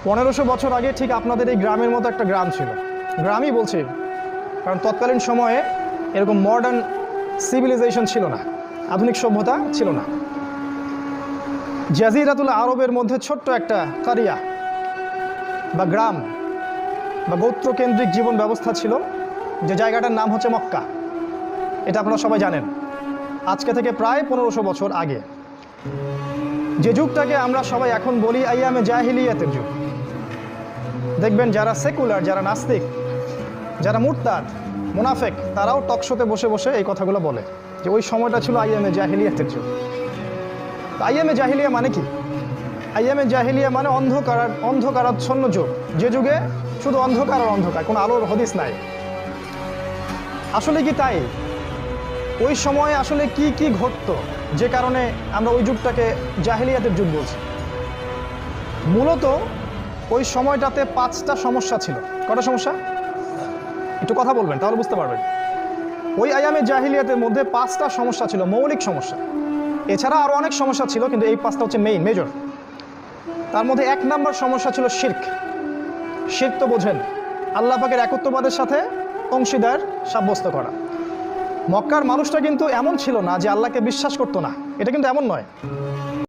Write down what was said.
1500 বছর আগে ঠিক আপনাদের এই গ্রামের মতো একটা গ্রাম ছিল, গ্রামই বলছি কারণ তৎকালীন সময়ে এরকম মডার্ন সিভিলাইজেশন ছিল না, আধুনিক সভ্যতা ছিল না। জাজিরাতুল আরবের মধ্যে ছোট্ট একটা কারিয়া বা গ্রাম বা গোত্রকেন্দ্রিক জীবন ব্যবস্থা ছিল, যে জায়গাটার নাম হচ্ছে মক্কা। এটা আপনারা সবাই জানেন। আজকে থেকে প্রায় 1500 বছর আগে, যে যুগটাকে আমরা সবাই এখন বলি আইয়ামে জাহিলিয়াতের যুগ। দেখবেন যারা সেকুলার, যারা নাস্তিক, যারা মুরতাদ, মুনাফেক, তারাও টকশোতে বসে বসে এই কথাগুলো বলে যে ওই সময়টা ছিল আইয়ামে জাহিলিয়াতের যুগ। আইয়ামে জাহিলিয়া মানে কি? আইয়ামে জাহিলিয়া মানে অন্ধকারাচ্ছন্ন যুগ, যে যুগে শুধু অন্ধকার আর অন্ধকার, কোনো আলোর হদিস নাই। আসলে কি তাই? ওই সময়ে আসলে কি কি ঘটতো যে কারণে আমরা ওই যুগটাকে জাহিলিয়াতের যুগ বলছি? মূলত ওই সময়টাতে 5টা সমস্যা ছিল। কটা সমস্যা? একটু কথা বলবেন তাহলে বুঝতে পারবেন। ওই আইয়ামে জাহিলিয়াতের মধ্যে 5টা সমস্যা ছিল, মৌলিক সমস্যা। এছাড়া আরও অনেক সমস্যা ছিল, কিন্তু এই 5টা হচ্ছে মেজর। তার মধ্যে 1 নম্বর সমস্যা ছিল শিরক। শিরক তো বোঝেন, আল্লাহ পাকের একত্ববাদের সাথে অংশীদার সাব্যস্ত করা। মক্কার মানুষটা কিন্তু এমন ছিল না যে আল্লাহকে বিশ্বাস করতো না, এটা কিন্তু এমন নয়।